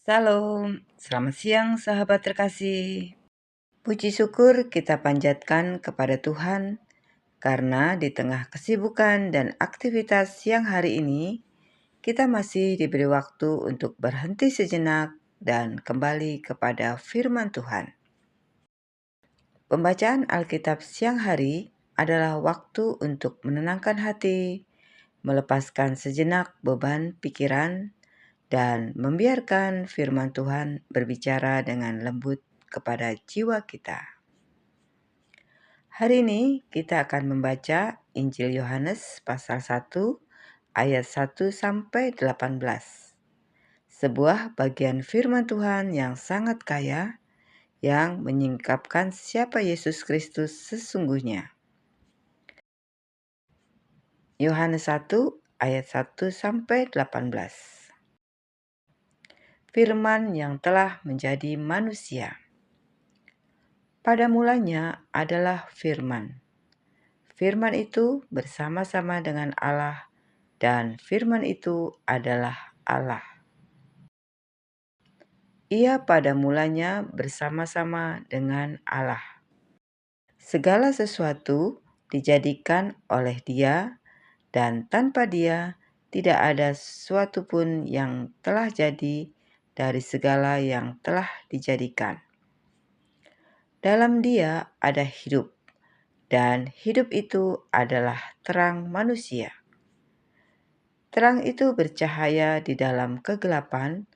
Salam, selamat siang sahabat terkasih. Puji syukur kita panjatkan kepada Tuhan karena di tengah kesibukan dan aktivitas siang hari ini, kita masih diberi waktu untuk berhenti sejenak dan kembali kepada firman Tuhan. Pembacaan Alkitab siang hari adalah waktu untuk menenangkan hati, melepaskan sejenak beban pikiran, dan membiarkan firman Tuhan berbicara dengan lembut kepada jiwa kita. Hari ini kita akan membaca Injil Yohanes pasal 1 ayat 1 sampai 18. Sebuah bagian firman Tuhan yang sangat kaya yang menyingkapkan siapa Yesus Kristus sesungguhnya. Yohanes 1 ayat 1 sampai 18. Firman yang telah menjadi manusia. Pada mulanya adalah firman. Firman itu bersama-sama dengan Allah, dan firman itu adalah Allah. Ia pada mulanya bersama-sama dengan Allah. Segala sesuatu dijadikan oleh Dia, dan tanpa Dia tidak ada sesuatu pun yang telah jadi dari segala yang telah dijadikan. Dalam Dia ada hidup, dan hidup itu adalah terang manusia. Terang itu bercahaya di dalam kegelapan,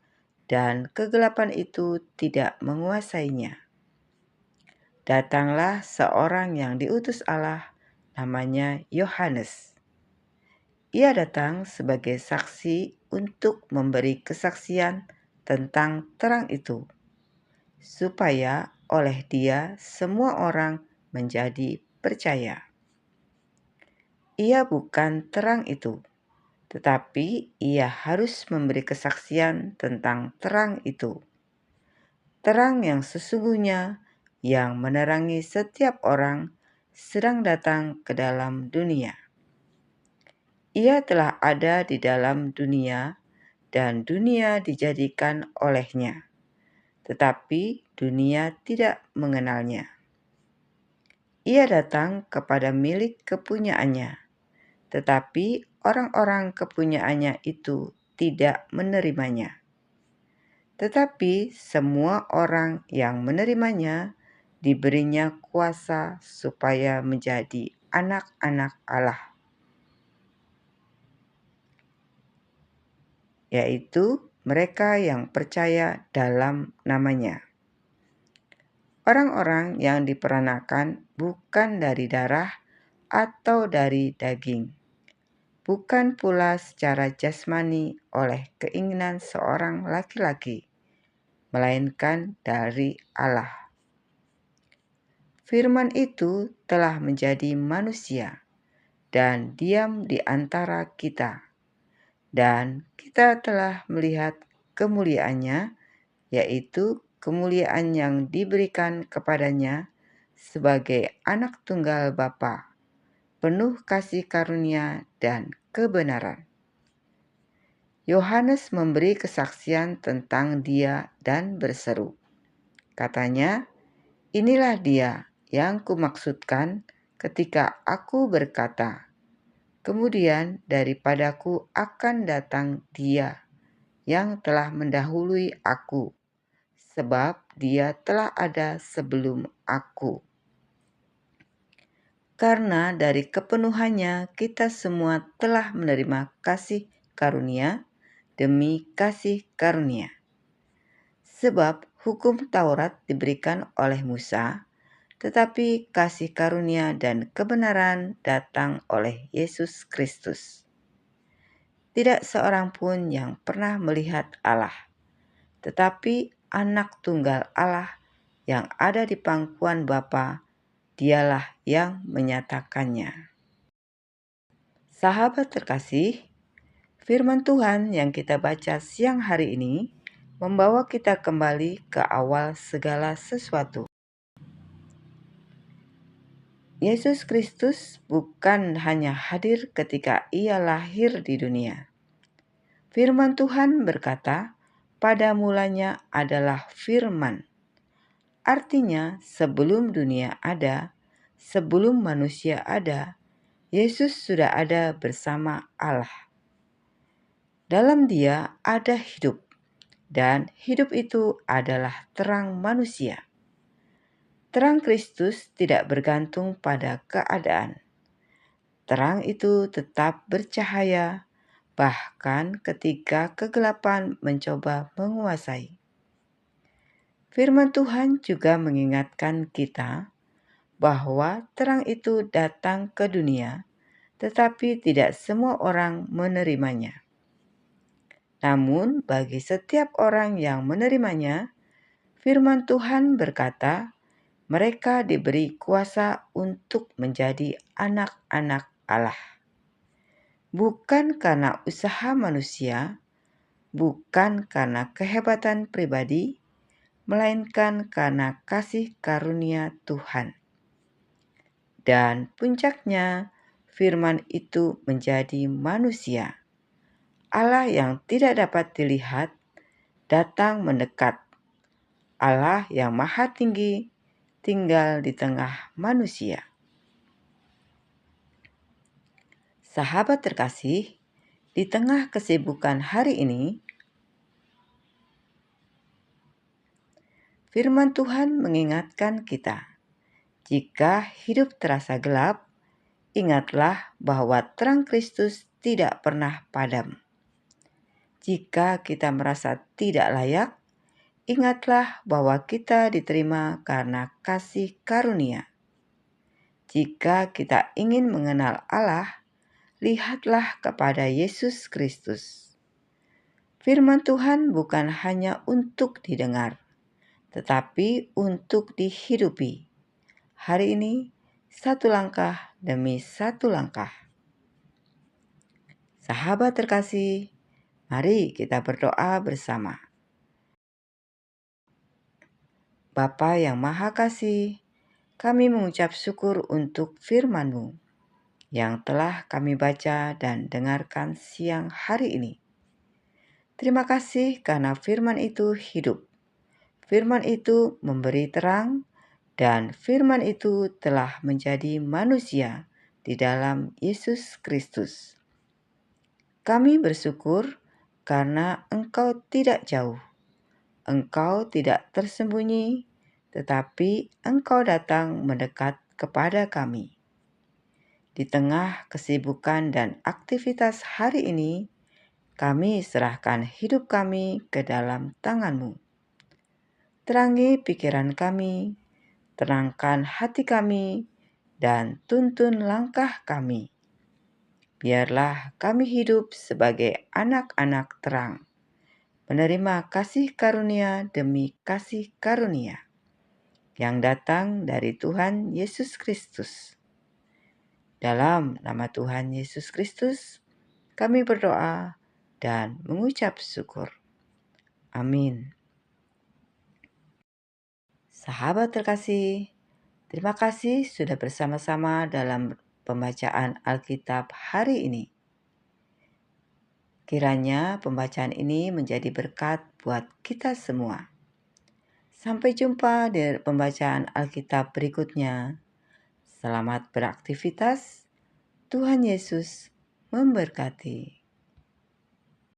dan kegelapan itu tidak menguasainya. Datanglah seorang yang diutus Allah, namanya Yohanes. Ia datang sebagai saksi untuk memberi kesaksian tentang terang itu, supaya oleh dia semua orang menjadi percaya. Ia bukan terang itu, tetapi ia harus memberi kesaksian tentang terang itu. Terang yang sesungguhnya yang menerangi setiap orang sedang datang ke dalam dunia. Ia telah ada di dalam dunia dan dunia dijadikan olehnya, tetapi dunia tidak mengenalnya. Ia datang kepada milik kepunyaannya, tetapi orang-orang kepunyaannya itu tidak menerimanya. Tetapi semua orang yang menerimanya diberinya kuasa supaya menjadi anak-anak Allah, yaitu mereka yang percaya dalam namanya. Orang-orang yang diperanakan bukan dari darah atau dari daging, bukan pula secara jasmani oleh keinginan seorang laki-laki, melainkan dari Allah. Firman itu telah menjadi manusia dan diam di antara kita, dan kita telah melihat kemuliaannya, yaitu kemuliaan yang diberikan kepadanya sebagai anak tunggal Bapa, penuh kasih karunia dan kebenaran. Yohanes memberi kesaksian tentang Dia dan berseru, katanya, "Inilah Dia yang kumaksudkan ketika aku berkata, kemudian daripadaku akan datang Dia yang telah mendahului aku, sebab Dia telah ada sebelum aku." Karena dari kepenuhannya kita semua telah menerima kasih karunia demi kasih karunia. Sebab hukum Taurat diberikan oleh Musa, tetapi kasih karunia dan kebenaran datang oleh Yesus Kristus. Tidak seorang pun yang pernah melihat Allah, tetapi anak tunggal Allah yang ada di pangkuan Bapa, Dialah yang menyatakannya. Sahabat terkasih, firman Tuhan yang kita baca siang hari ini membawa kita kembali ke awal segala sesuatu. Yesus Kristus bukan hanya hadir ketika Ia lahir di dunia. Firman Tuhan berkata pada mulanya adalah firman. Artinya, sebelum dunia ada, sebelum manusia ada, Yesus sudah ada bersama Allah. Dalam Dia ada hidup, dan hidup itu adalah terang manusia. Terang Kristus tidak bergantung pada keadaan. Terang itu tetap bercahaya, bahkan ketika kegelapan mencoba menguasai. Firman Tuhan juga mengingatkan kita bahwa terang itu datang ke dunia, tetapi tidak semua orang menerimanya. Namun, bagi setiap orang yang menerimanya, firman Tuhan berkata, mereka diberi kuasa untuk menjadi anak-anak Allah. Bukan karena usaha manusia, bukan karena kehebatan pribadi, melainkan karena kasih karunia Tuhan. Dan puncaknya, firman itu menjadi manusia. Allah yang tidak dapat dilihat datang mendekat. Allah yang maha tinggi tinggal di tengah manusia. Sahabat terkasih, di tengah kesibukan hari ini, firman Tuhan mengingatkan kita, jika hidup terasa gelap, ingatlah bahwa terang Kristus tidak pernah padam. Jika kita merasa tidak layak, ingatlah bahwa kita diterima karena kasih karunia. Jika kita ingin mengenal Allah, lihatlah kepada Yesus Kristus. Firman Tuhan bukan hanya untuk didengar, tetapi untuk dihidupi. Hari ini, satu langkah demi satu langkah. Sahabat terkasih, mari kita berdoa bersama. Bapa yang Maha Kasih, kami mengucap syukur untuk firman-Mu yang telah kami baca dan dengarkan siang hari ini. Terima kasih karena firman itu hidup. Firman itu memberi terang, dan firman itu telah menjadi manusia di dalam Yesus Kristus. Kami bersyukur karena Engkau tidak jauh. Engkau tidak tersembunyi, tetapi Engkau datang mendekat kepada kami. Di tengah kesibukan dan aktivitas hari ini, kami serahkan hidup kami ke dalam tangan-Mu. Terangi pikiran kami, tenangkan hati kami, dan tuntun langkah kami. Biarlah kami hidup sebagai anak-anak terang, menerima kasih karunia demi kasih karunia yang datang dari Tuhan Yesus Kristus. Dalam nama Tuhan Yesus Kristus, kami berdoa dan mengucap syukur. Amin. Sahabat terkasih, terima kasih sudah bersama-sama dalam pembacaan Alkitab hari ini. Kiranya pembacaan ini menjadi berkat buat kita semua. Sampai jumpa di pembacaan Alkitab berikutnya. Selamat beraktivitas. Tuhan Yesus memberkati.